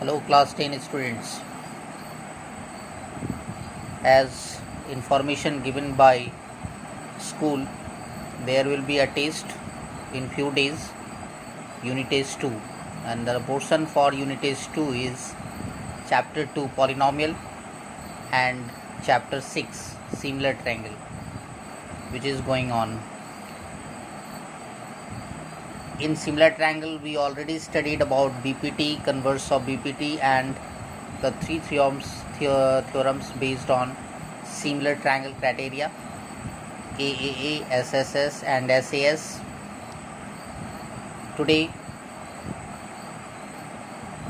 Hello class 10 students. As information given by school, there will be a test in few days, unit test 2, and the portion for unit test 2 is chapter 2 polynomial and chapter 6 similar triangle, which is going on. In similar triangle we already studied about BPT, converse of BPT, and the three theorems based on similar triangle criteria, AAA, SSS and SAS. Today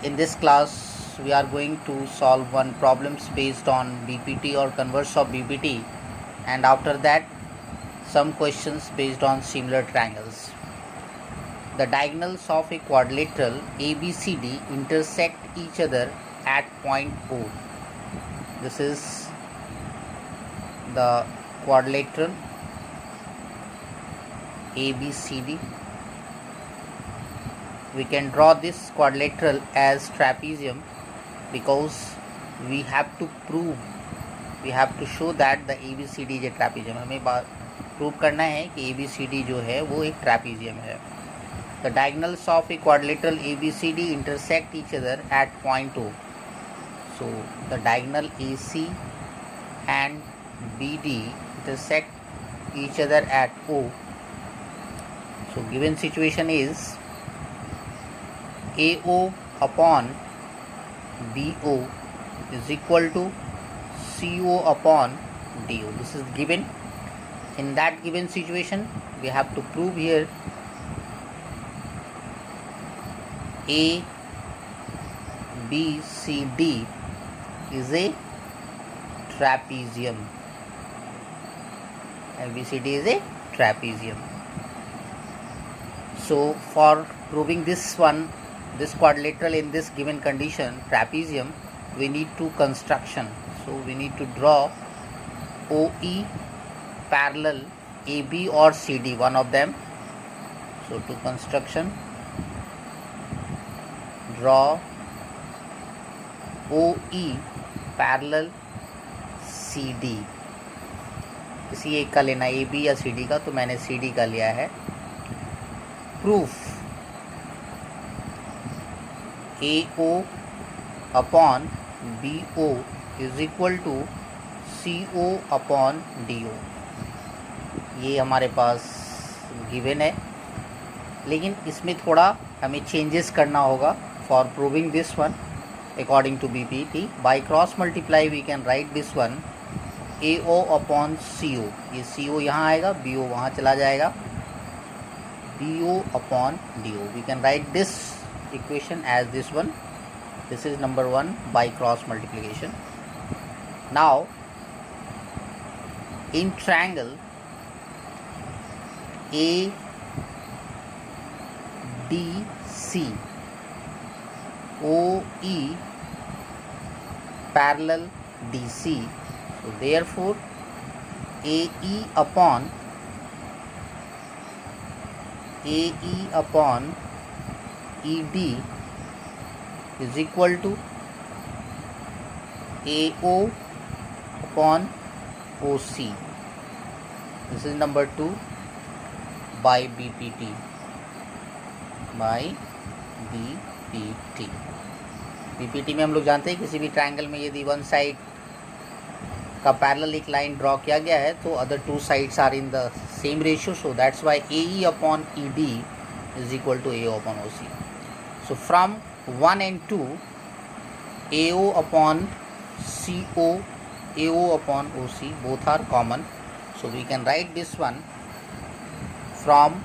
in this class we are going to solve one problems based on BPT or converse of BPT, and after that some questions based on similar triangles. The diagonals of a quadrilateral ABCD intersect each other at point O. This is the quadrilateral ABCD. We can draw this quadrilateral as trapezium because we have to show that the ABCD is a trapezium. हमें prove करना है कि ABCD जो है वो एक trapezium है. The diagonals of a quadrilateral ABCD intersect each other at point O. So the diagonal AC and BD intersect each other at O. So given situation is AO upon BO is equal to CO upon DO. This is given. In that given situation, we have to prove here A, B, C, D is a trapezium. ABCD is a trapezium. So for proving this quadrilateral in this given condition, trapezium, we need two construction. So we need to draw OE parallel AB or CD, one of them. So to construction, draw OE parallel CD. किसी एक का लेना AB या CD का, तो मैंने CD का लिया है. Proof AO upon BO is equal to CO upon DO. ये हमारे पास गिवन है, लेकिन इसमें थोड़ा हमें चेंजेस करना होगा. For proving this one according to BPT, by cross multiply we can write this one AO upon CO. ये CO यहाँ आएगा, BO वहाँ चला जाएगा, BO upon DO. We can write this equation as this one. This is number 1 by cross multiplication. Now in triangle ADC, OE parallel DC. So therefore AE upon ED is equal to AO upon OC. This is number 2 by BPT. BPT में हम लोग जानते हैं किसी भी triangle में यदि one side का पैरेलल एक लाइन ड्रॉ किया गया है तो other two sides are in the same ratio. So that's why AE upon ED is equal to AO upon OC. So from 1 and 2, AO upon CO, AO upon OC both are common. So we can write this one from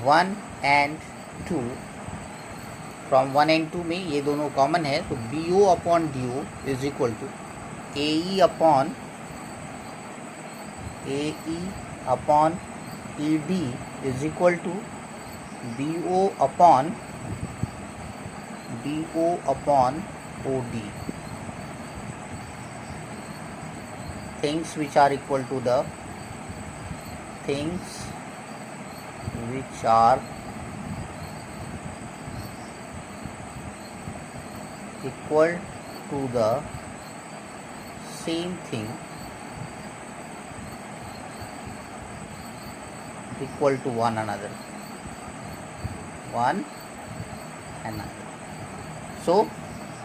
1 and 2. From 1 and 2 में ये दोनों common है, तो BO upon DO is equal to AE upon ED is equal to BO upon OD. Things which are equal to the things which are equal to the same thing equal to one another. So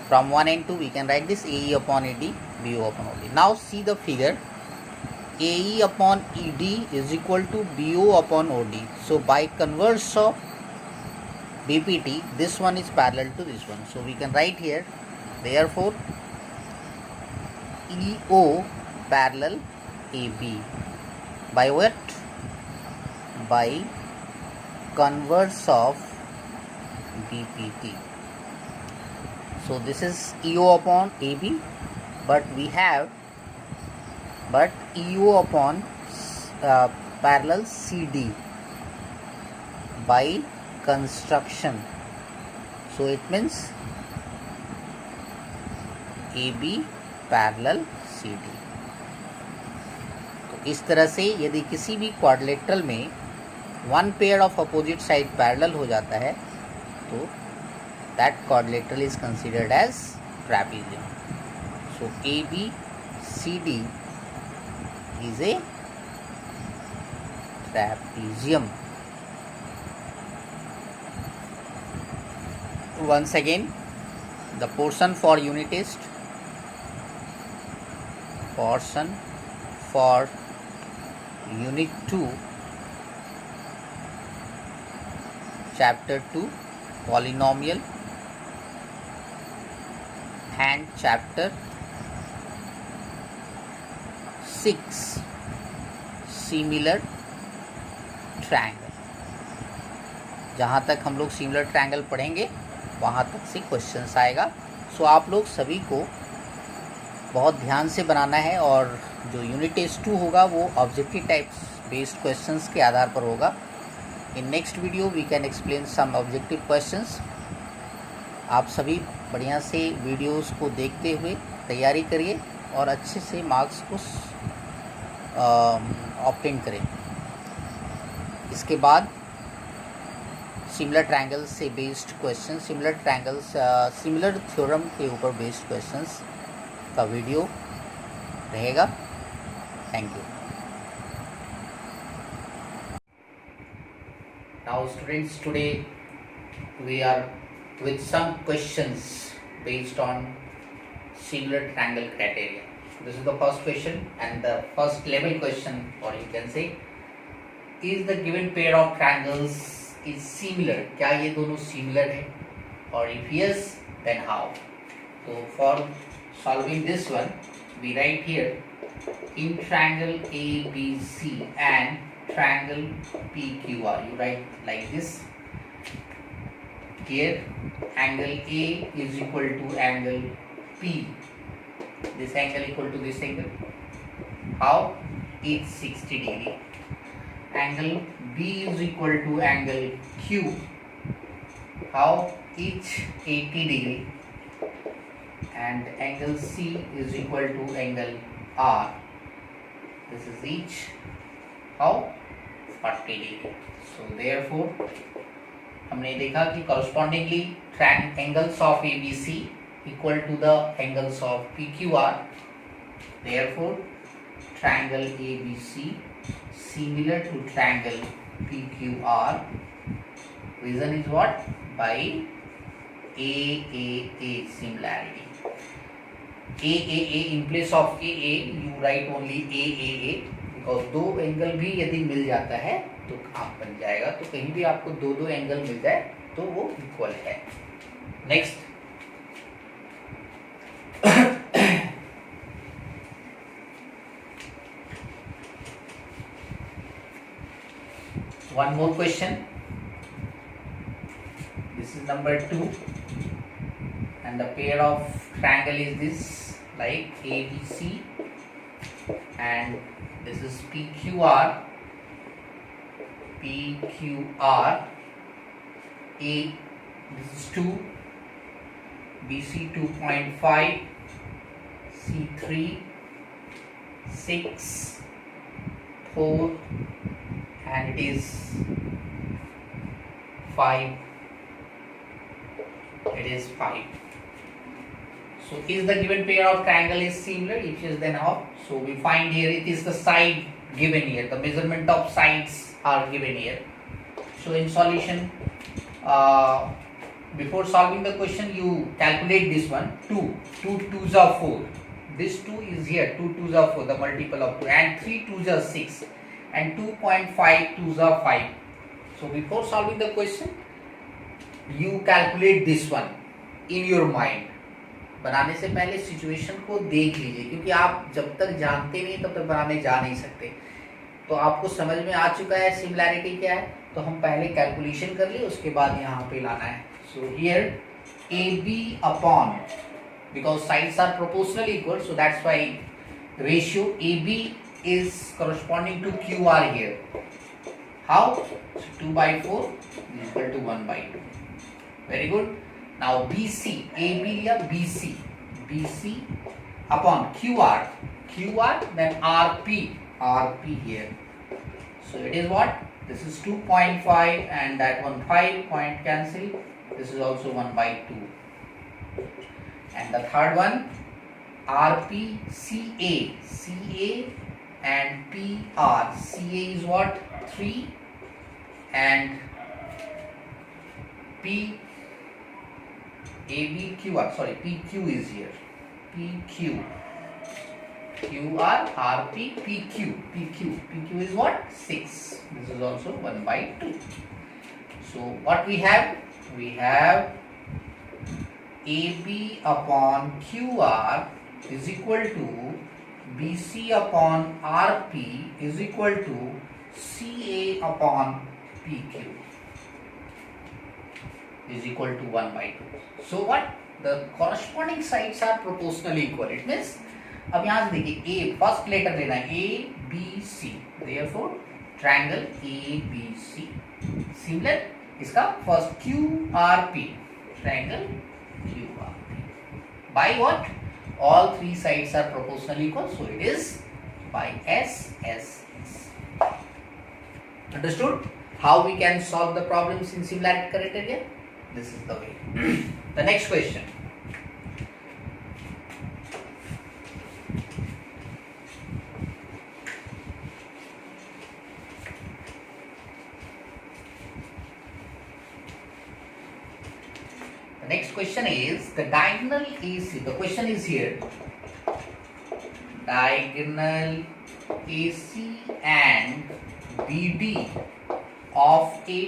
from 1 and 2 we can write this AE upon AD, BO upon OD. Now see the figure. AE upon ED is equal to BO upon OD. So by converse of BPT, this one is parallel to this one. So we can write here, therefore EO parallel AB. By what? By converse of BPT. So this is EO upon AB, but we have EO upon parallel CD by construction. So it means AB parallel CD. तो इस तरह से यदि किसी भी quadrilateral में one pair of opposite side parallel हो जाता है तो that quadrilateral is considered as trapezium. So ABCD is a trapezium. Once again, the portion for unit test. Portion for unit 2, chapter 2, polynomial, and chapter 6, similar triangle. जहाँ तक हम लोग similar triangle पढ़ेंगे वहाँ तक से क्वेश्चंस आएगा. सो आप लोग सभी को बहुत ध्यान से बनाना है और जो यूनिट टेस्ट 2 होगा वो ऑब्जेक्टिव टाइप्स बेस्ड क्वेश्चंस के आधार पर होगा. In next video we can explain some objective questions. आप सभी बढ़िया से वीडियोस को देखते हुए तैयारी करिए और अच्छे से मार्क्स को ऑब्टेन करें. इसके बाद सिमिलर ट्रायंगल्स से based question, similar triangles, similar theorem के ऊपर बेस्ड क्वेश्चंस का वीडियो रहेगा. Thank you. Now students, today we are with some questions based on similar triangle criteria. This is the first question and the first level question, or you can say, is the given pair of triangles is similar? क्या ये दोनों similar है? Or if yes, then how? So for solving this one, we write here in triangle ABC and triangle PQR. You write like this. Here angle A is equal to angle P. This angle equal to this angle. How? It's 60 degree. Angle B is equal to angle Q. How? Each 80 degree. And angle C is equal to angle R. This is each how? 40 degree. So therefore हमने देखा कि correspondingly angles of ABC equal to the angles of PQR. Therefore triangle ABC similar to triangle PQR. Reason is what? By AAA similarity. AAA in place of AA you write only AAA because दो angle भी यदि मिल जाता है तो काम बन जाएगा. तो कहीं भी आपको दो एंगल मिल जाए तो वो इक्वल है. Next, one more question. This is number 2 and the pair of triangle is this, like ABC, and this is PQR. A, this is 2, BC 2.5, C3 6, 4, and it is 5. It is 5. So is the given pair of triangle is similar? If yes, then how? So we find here it is the side given here. The measurement of sides are given here. So in solution, before solving the question, you calculate this one. 2 2s are 4. This 2 is here. 2 2s are 4. The multiple of 2, and 3 2s are 6, and 2.5 2s are 5. So before solving the question, you calculate this one in your mind. बनाने से पहले situation को देख लीजिए, क्योंकि आप जब तक जानते नहीं तब तक बनाने जा नहीं सकते. तो आपको समझ में आ चुका है सिमिलैरिटी क्या है, तो हम पहले कैलकुलेशन कर लिए, उसके बाद यहाँ पे लाना है. So here AB upon, because sides are proportional equal, so that's why ratio AB is corresponding to QR here. How? So 2/4 is equal to 1/2. Very good. Now BC, AB लिया, BC upon QR, then RP here. So it is what? This is 2.5 and that one 5, point cancel. This is also 1/2. And the third one, RP, CA and PR. CA is what? 3 and PQ is here. PQ, QR, RP, PQ is what? 6. This is also 1/2. So what we have? We have AB upon QR is equal to BC upon RP is equal to CA upon PQ is equal to 1/2. So what? The corresponding sides are proportionally equal. It means, अब यहाँ से देखिए, A first letter लेना है, ABC, therefore triangle ABC similar. इसका first QRP, triangle QRP. By what? All three sides are proportionally equal, so it is by S. Understood how we can solve the problems in similarity criteria? This is the way. The next question. The next question is the diagonal AC. The question is here. Diagonal AC and BD of a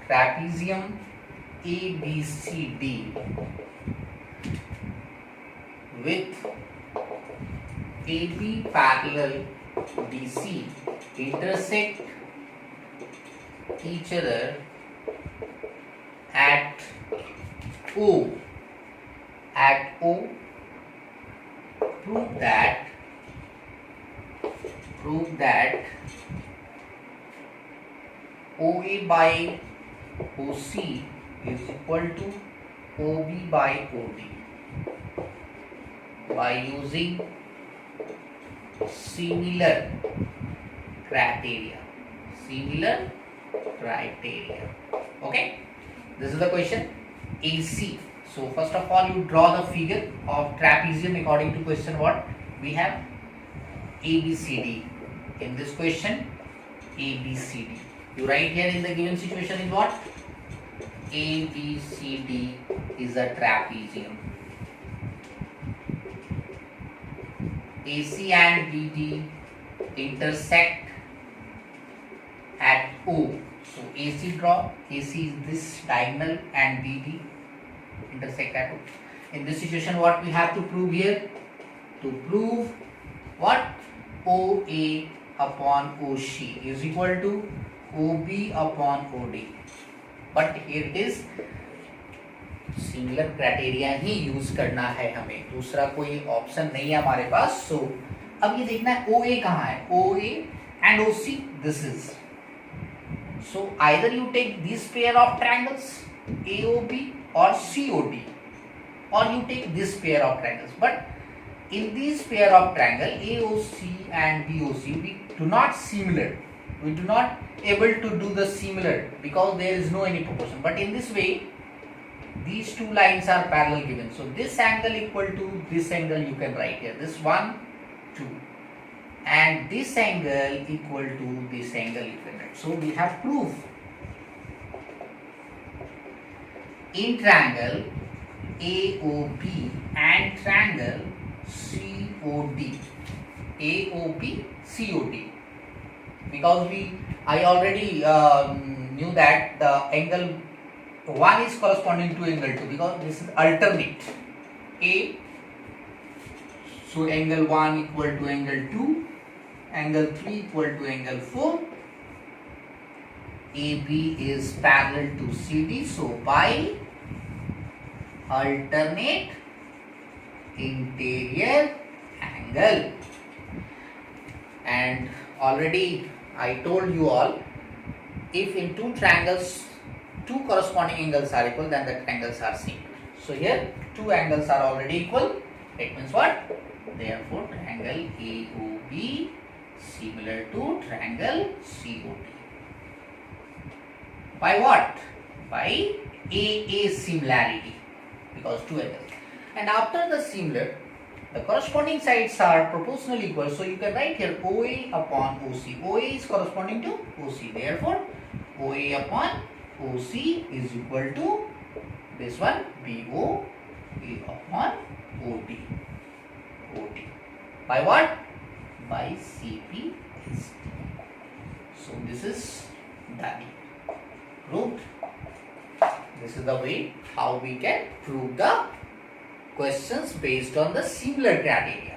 trapezium ABCD with AB parallel DC intersect each other at O. Prove that OA by OC is equal to OB by OD by using similar criteria. Okay, this is the question. AC. So first of all, you draw the figure of trapezium according to question. What we have? ABCD. In this question, ABCD. You write here in the given situation is what? ABCD is a trapezium. AC and BD intersect at O. So AC draw. AC is this diagonal and BD intersect at O. In this situation, what we have to prove here? To prove what? OA upon OC is equal to OB upon OD. But here it is similar criteria he use करना है हमें, दूसरा कोई option नहीं है हमारे पास. सो अब ये देखना है OA कहाँ है. OA and OC, this is. So either you take this pair of triangles AOB or COD, or you take this pair of triangles. But in this pair of triangle AOC and BOC, we do not similar. We do not able to do the similar because there is no any proportion. But in this way, these two lines are parallel given. So this angle equal to this angle you can write here. This 1, 2. And this angle equal to this angle you can write. So we have proof. In triangle AOB and triangle COD. AOB, COD. Because I already knew that the angle 1 is corresponding to angle 2 because this is alternate. A, so angle 1 equal to angle 2, angle 3 equal to angle 4. AB is parallel to CD, so by alternate interior angle. And already I told you all, if in two triangles two corresponding angles are equal, then the triangles are same. So here two angles are already equal. It means what? Therefore triangle AOB similar to triangle COD. By what? By AA similarity, because two angles. And after the similar, the corresponding sides are proportionally equal. So you can write here OA upon OC. OA is corresponding to OC. Therefore, OA upon OC is equal to this one BO upon OD. By what? By CPST. So this is done. Proved. This is the way how we can prove the questions based on the similar criteria.